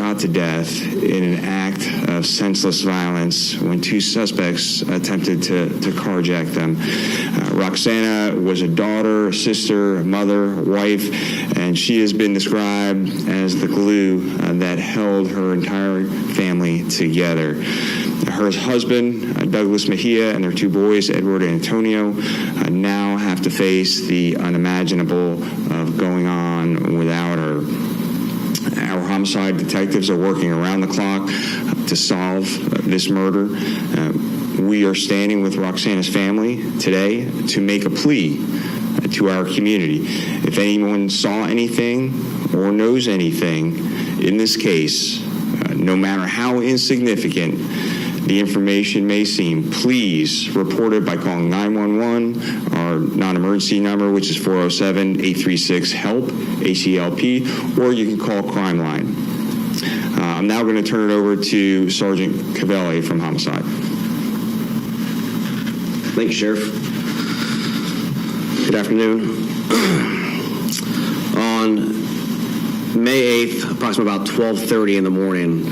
shot to death in an act of senseless violence when two suspects attempted to carjack them. Roxana was a daughter, a sister, a mother, a wife, and she has been described as the glue that held her entire family together. Her husband, Douglas Mejia, and their two boys, Edward and Antonio, now have to face the unimaginable of going on without her. Our homicide detectives are working around the clock to solve this murder. We are standing with Roxana's family today to make a plea to our community. If anyone saw anything or knows anything in this case, no matter how insignificant the information may seem, please report it by calling 911, our non-emergency number, which is 407-836-HELP, H-E-L-P, or you can call Crime Line. I'm now going to turn it over to Sergeant Cavelli from Homicide. Thank you, Sheriff. Good afternoon. On May 8th, approximately about 12:30 in the morning,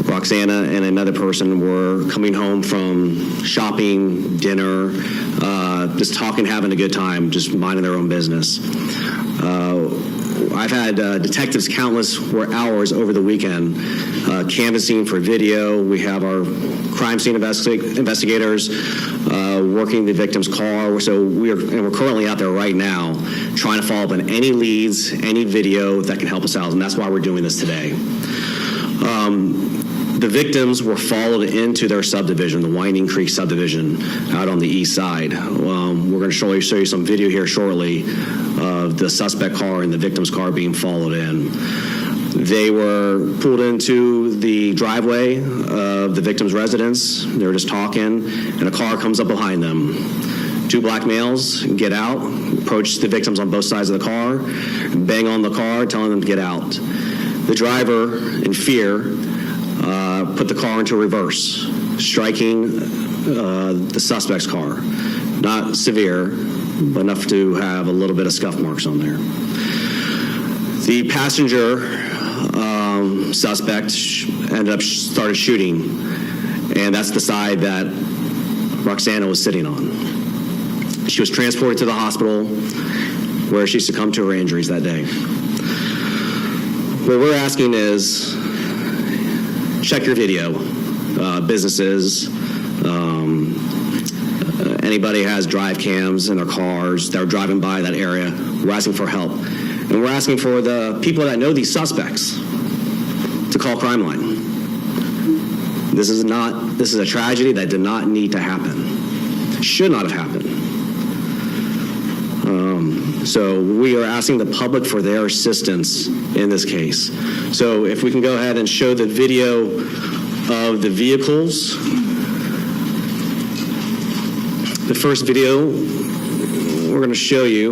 Roxana and another person were coming home from shopping, dinner, just talking, having a good time, just minding their own business. I've had detectives countless hours over the weekend canvassing for video. We have our crime scene investigators working the victim's car. So we're currently out there right now trying to follow up on any leads, any video that can help us out, and that's why we're doing this today. The victims were followed into their subdivision, the Winding Creek subdivision, out on the east side. We're going to show you some video here shortly of the suspect car and the victim's car being followed in. They were pulled into the driveway of the victim's residence. They were just talking, and a car comes up behind them. Two black males get out, approach the victims on both sides of the car, bang on the car, telling them to get out. The driver, in fear, put the car into reverse, striking the suspect's car. Not severe, but enough to have a little bit of scuff marks on there. The passenger suspect started shooting, and that's the side that Roxana was sitting on. She was transported to the hospital where she succumbed to her injuries that day. What we're asking is, check your video. Businesses, anybody has drive cams in their cars that are driving by that area, we're asking for help. And we're asking for the people that know these suspects to call Crime Line. This is a tragedy that did not need to happen. Should not have happened. So we are asking the public for their assistance in this case. So if we can go ahead and show the video of the vehicles. The first video we're going to show you,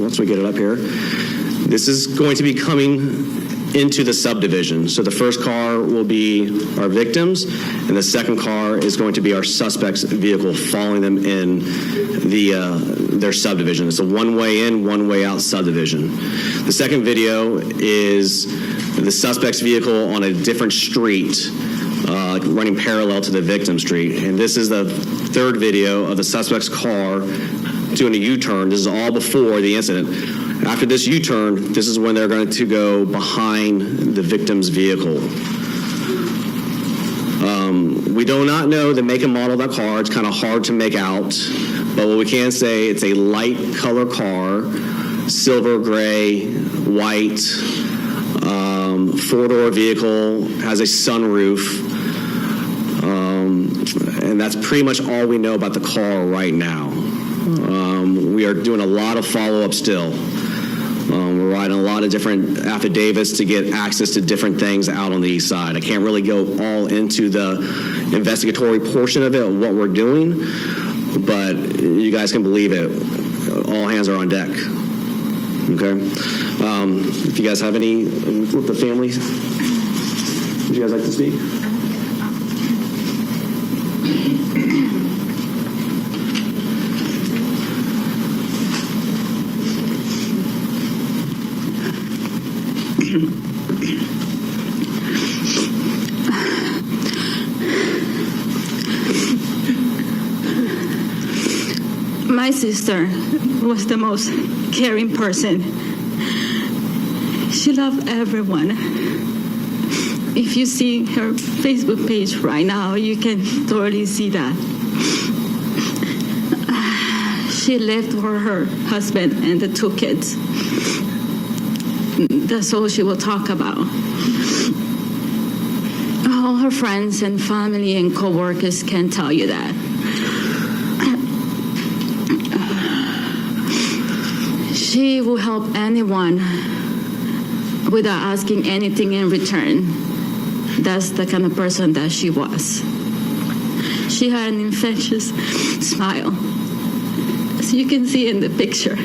once we get it up here, this is going to be coming into the subdivision. So the first car will be our victims, and the second car is going to be our suspect's vehicle following them in their subdivision. It's a one-way in, one-way out subdivision. The second video is the suspect's vehicle on a different street, running parallel to the victim's street. And this is the third video of the suspect's car doing a U-turn. This is all before the incident. After this U-turn, this is when they're going to go behind the victim's vehicle. We do not know the make and model of that car. It's kind of hard to make out. But what we can say, it's a light color car, silver gray, white, four-door vehicle, has a sunroof. And that's pretty much all we know about the car right now. We are doing a lot of follow-up still. We're writing a lot of different affidavits to get access to different things out on the east side. I can't really go all into the investigatory portion of it, what we're doing, but you guys can believe it. All hands are on deck. Okay? If you guys have any with the family, would you guys like to speak? My sister was the most caring person. She loved everyone. If you see her Facebook page right now, you can totally see that. She lived for her husband and the 2 kids. That's all she will talk about. All her friends and family and co-workers can tell you that. She will help anyone without asking anything in return. That's the kind of person that she was. She had an infectious smile, as you can see in the picture.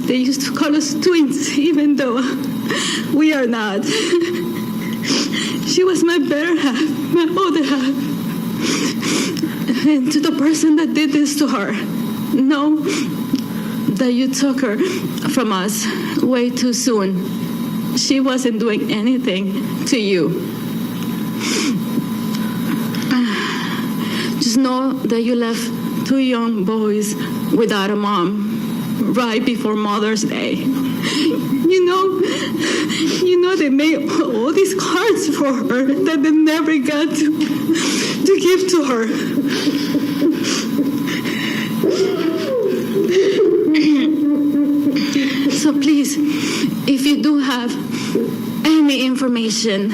They used to call us twins, even though we are not. She was my better half, my older half. And to the person that did this to her, know that you took her from us way too soon. She wasn't doing anything to you. Just know that you left 2 young boys without a mom right before Mother's Day. You know they made all these cards for her that they never got to give to her. So please, if you do have any information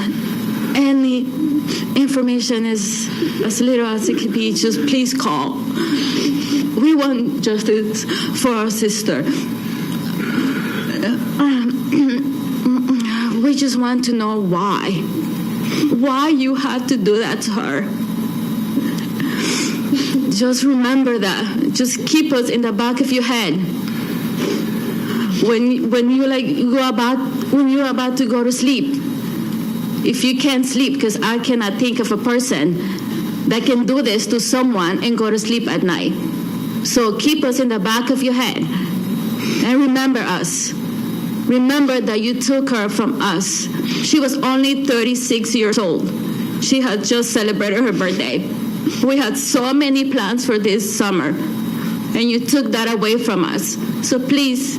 is as little as it can be, just please call. We want justice for our sister. We just want to know why you had to do that to her. Just remember that. Just keep us in the back of your head. When you're about to go to sleep, if you can't sleep, because I cannot think of a person that can do this to someone and go to sleep at night. So keep us in the back of your head and remember us. Remember that you took her from us. She was only 36 years old. She had just celebrated her birthday. We had so many plans for this summer, and you took that away from us. So please,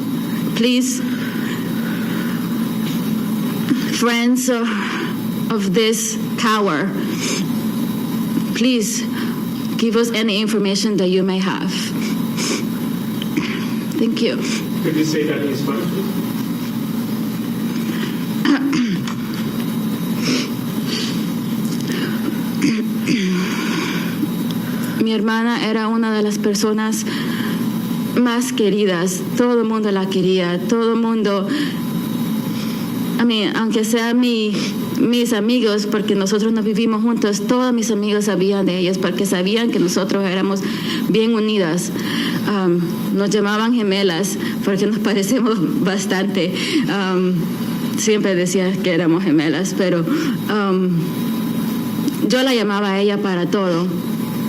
friends of this coward, please give us any information that you may have. Thank you. Could you say that in Spanish, please? Mi hermana era una de las personas más queridas. Todo el mundo la quería. Todo el mundo, aunque sean mis amigos, porque nosotros no vivimos juntos, todos mis amigos sabían de ellas, porque sabían que nosotros éramos bien unidas. Nos llamaban gemelas, porque nos parecemos bastante. Siempre decía que éramos gemelas, pero yo la llamaba a ella para todo.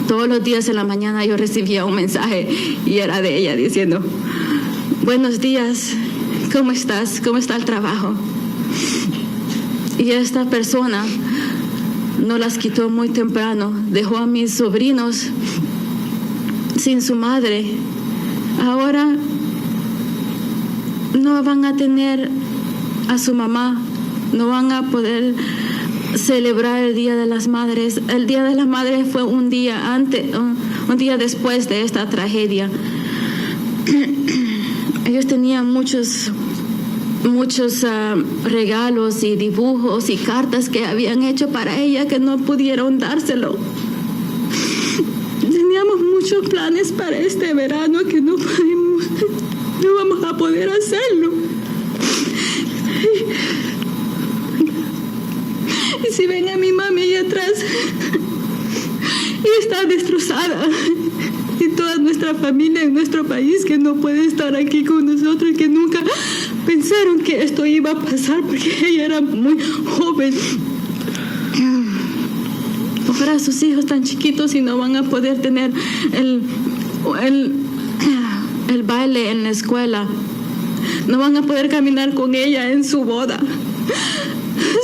Todos los días en la mañana yo recibía un mensaje y era de ella diciendo: buenos días, ¿cómo estás? ¿Cómo está el trabajo? Y esta persona nos las quitó muy temprano, dejó a mis sobrinos sin su madre. Ahora no van a tener a su mamá, no van a poder celebrar el Día de las Madres. El Día de las Madres fue un día después de esta tragedia. Ellos tenían muchos regalos y dibujos y cartas que habían hecho para ella que no pudieron dárselo. Teníamos muchos planes para este verano que no vamos a poder hacerlo. Y si ven a mi mami ahí atrás, y está destrozada. Y toda nuestra familia en nuestro país que no puede estar aquí con nosotros, que nunca pensaron que esto iba a pasar porque ella era muy joven. Ahora sus hijos tan chiquitos y no van a poder tener el baile en la escuela. No van a poder caminar con ella en su boda.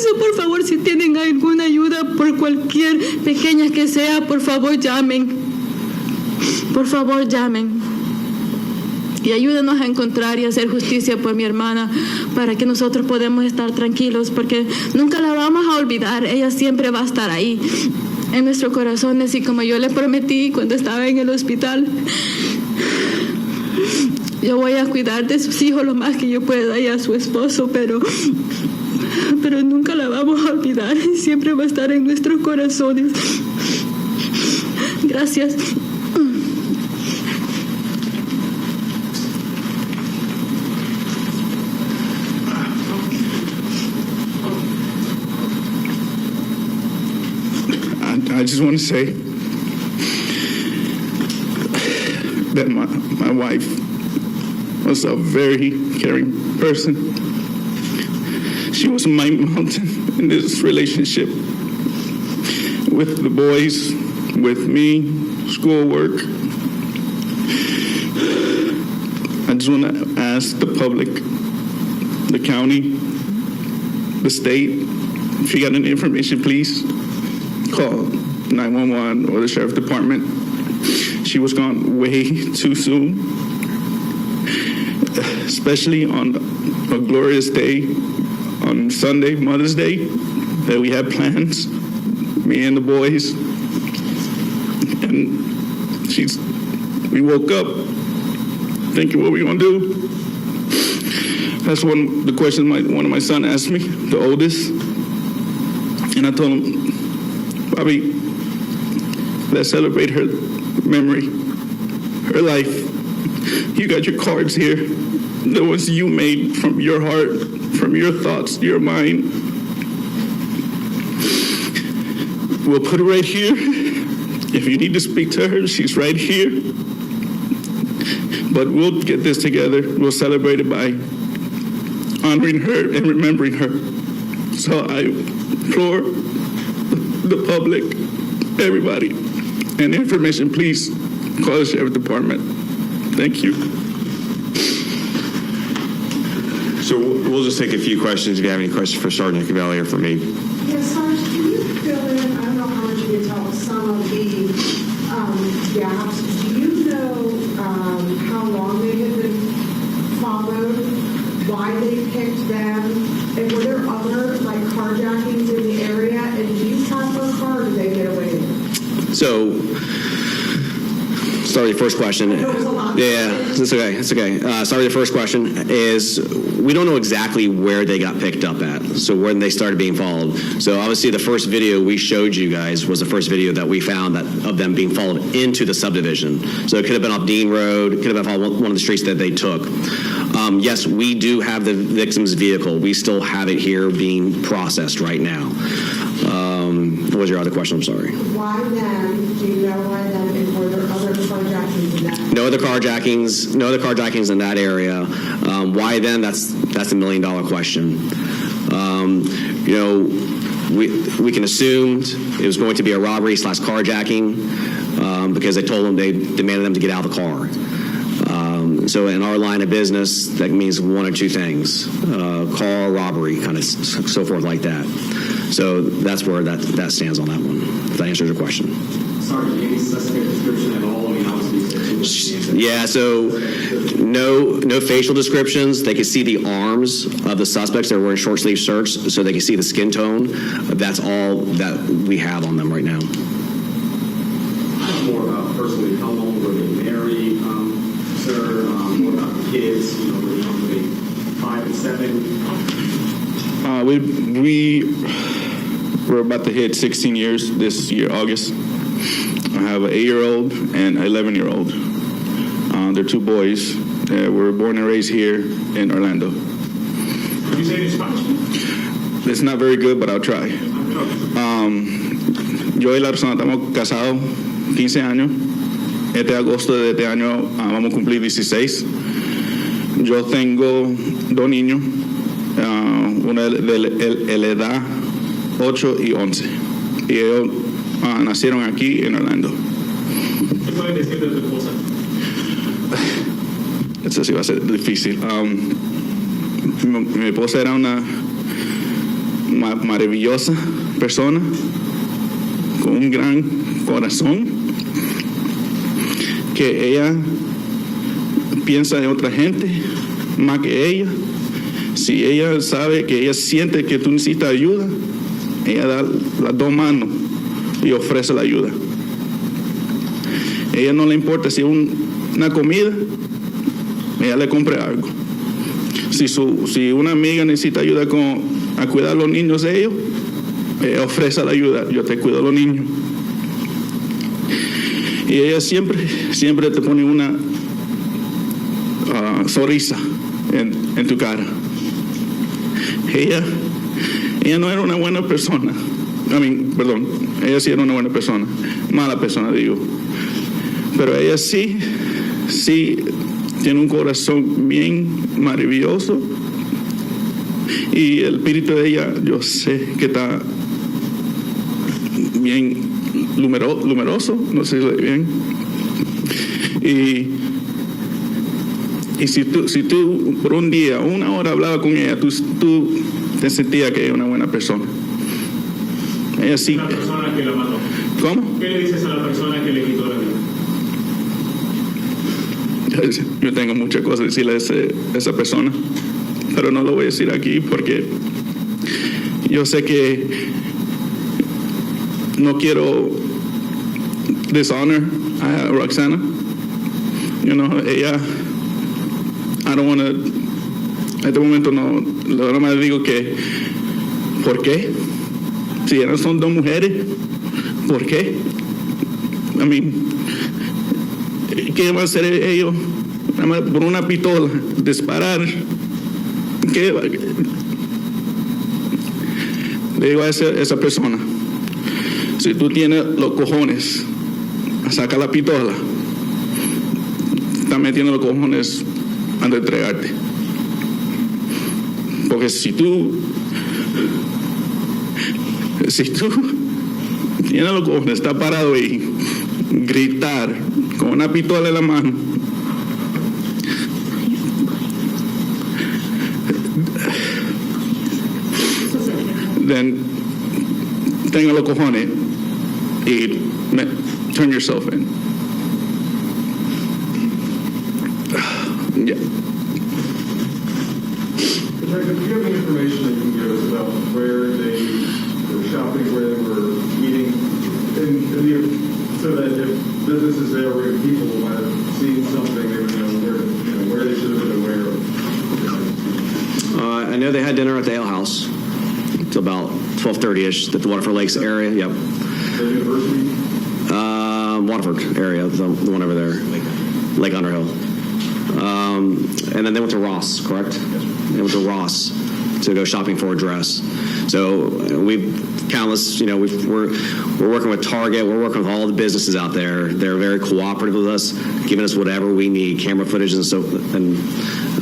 So, por favor, si tienen alguna ayuda, por cualquier pequeña que sea, por favor llamen. Por favor, llamen y ayúdenos a encontrar y hacer justicia por mi hermana para que nosotros podamos estar tranquilos, porque nunca la vamos a olvidar. Ella siempre va a estar ahí en nuestros corazones, y como yo le prometí cuando estaba en el hospital, yo voy a cuidar de sus hijos lo más que yo pueda y a su esposo, pero nunca la vamos a olvidar y siempre va a estar en nuestros corazones. Gracias. I just want to say that my wife was a very caring person. She was my mountain in this relationship with the boys, with me, schoolwork. I just want to ask the public, the county, the state, if you got any information, please call 911 or the sheriff department. She was gone way too soon, especially on a glorious day, on Sunday, Mother's Day, that we had plans, me and the boys, and we woke up thinking, what are we gonna do? That's the question one of my son asked me, the oldest, and I told him, Bobby, let's celebrate her memory, her life. You got your cards here, the ones you made from your heart, from your thoughts, your mind. We'll put her right here. If you need to speak to her, she's right here. But we'll get this together. We'll celebrate it by honoring her and remembering her. So I implore the public, everybody, and information, please call the sheriff department. Thank you. So we'll just take a few questions if you have any questions for Sergeant Cavelli or for me. Yes, Sarge, can you fill in, I don't know how much you can tell, some of the gaps. Do you know how long they had been followed, why they picked them, and were there other carjackings in the area, and do you have her car, or did they get away with it? So, start with your first question. Yeah, it's okay. It's okay. Start with your first question is we don't know exactly where they got picked up at, so when they started being followed. So obviously the first video we showed you guys was the first video that we found of them being followed into the subdivision. So it could have been off Dean Road, it could have been off one of the streets that they took. Yes, we do have the victim's vehicle. We still have it here being processed right now. What was your other question? I'm sorry. Why them? Do you know why them? And were there other carjackings in that? No other carjackings in that area. Why then? That's the $1 million question. We can assume it was going to be a robbery / carjacking because they demanded them to get out of the car. So in our line of business, that means one or two things: car robbery, kind of so forth like that. So that's where that stands on that one. If that answers your question. Sorry, any suspect description at all? I mean, obviously. Yeah. So no facial descriptions. They could see the arms of the suspects. They're wearing short sleeve shirts, so they can see the skin tone. That's all that we have on them right now. More about personally, how long were they married, sir? More about the kids. Were they 5 and 7? We're about to hit 16 years this year, August. I have an 8-year-old and an 11-year-old. They're two boys. Were born and raised here in Orlando. Can you say it in Spanish? It's not very good, but I'll try. Yo y la persona estamos casados 15 años. Este agosto de este año vamos a cumplir 16. Yo tengo 2 niños, uno de la edad 8 y 11. Y ellos nacieron aquí en Orlando. ¿Qué pueden decir de tu esposa? Eso sí va a ser difícil. Mi esposa era una maravillosa persona con un gran corazón que ella piensa en otra gente más que ella. Si ella sabe que ella siente que tú necesitas ayuda, ella da las dos manos y ofrece la ayuda. Ella no le importa si es una comida, ella le compra algo. Si una amiga necesita ayuda a cuidar a los niños de ellos, ella ofrece la ayuda. Yo te cuido a los niños. Y ella siempre te pone una sonrisa en tu cara. Ella no era una buena persona. Ella sí era una buena persona. Mala persona, digo. Pero ella sí tiene un corazón bien maravilloso. Y el espíritu de ella, yo sé que está bien numeroso, no sé si lo bien. Y si tú por un día, una hora hablabas con ella, tú te sentías que era una buena persona. Ella sí. La persona que la mató. ¿Cómo? ¿Qué le dices a la persona que le quitó la vida? Yo tengo muchas cosas que decirle a esa persona, pero no lo voy a decir aquí porque yo sé que no quiero dishonor a Roxana. Ella, I don't want to, en este momento no me digo que, ¿por qué? Si ellas son dos mujeres, ¿por qué? ¿Qué va a hacer ellos? Por una pistola, disparar. ¿Qué? Le digo a esa persona, si tú tienes los cojones, saca la pistola, está metiendo los cojones antes de entregarte. Porque si tú tienes los cojones, está parado ahí, gritar con una pistola en la mano, then tenga los cojones y turn yourself in. Yeah. Detective, do you have any information that you can give us about where they were shopping, where they were eating, so that if businesses there were people who might have seen something, they would know where they should have been aware of? I know they had dinner at the Ale House. It's about 12:30ish at the Waterford Lakes area. Yep. The university? Waterford area, the one over there, Lake Underhill. And then they went to Ross, correct? Yes, sir. They went to Ross to go shopping for a dress. So we've countless, we're working with Target, we're working with all the businesses out there. They're very cooperative with us, giving us whatever we need, camera footage and so and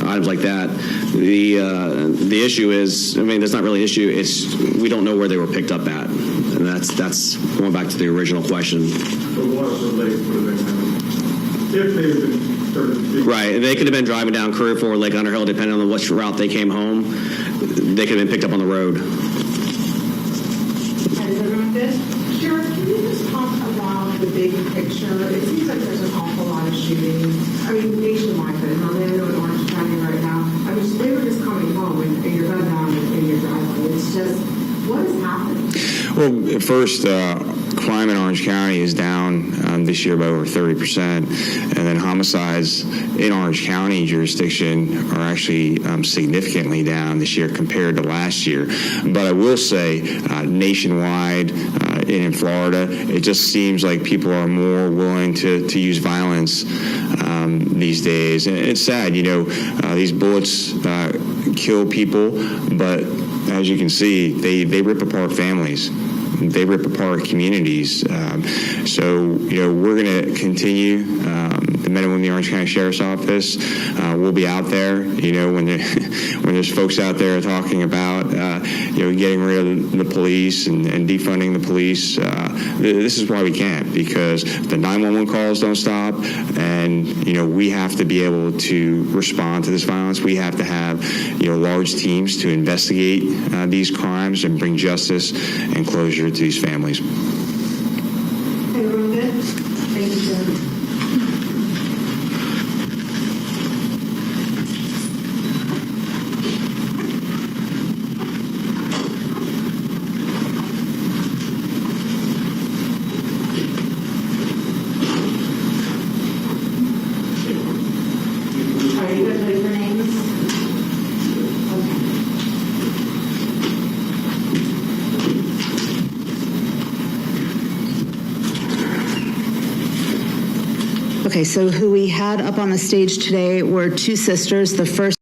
items like that. The issue is, that's not really an issue. It's we don't know where they were picked up at, and that's going back to the original question. So Waterford Lakes would have been if they had been started. Right, they could have been driving down Career Ford, Lake Underhill, depending on which route they came home. They could have been picked up on the road. Sheriff, can you just talk about the big picture? It seems like there's an awful lot of shootings. Nationwide, but I know in Orange County right now. They were just coming home and your gun down in your driveway. It's just, what is happening? Well, at first, crime in Orange County is down this year by over 30%, and then homicides in Orange County jurisdiction are actually significantly down this year compared to last year. But I will say, nationwide, in Florida, it just seems like people are more willing to use violence these days. And it's sad, these bullets kill people, but as you can see, they rip apart families. They rip apart communities. So, we're going to continue. The men and women in the Orange County Sheriff's Office will be out there. When there's folks out there talking about, getting rid of the police and defunding the police, this is why we can't, because the 911 calls don't stop, and we have to be able to respond to this violence. We have to have large teams to investigate these crimes and bring justice and closure to these families. Everyone good? Thank you, sir. Okay, so who we had up on the stage today were two sisters. The first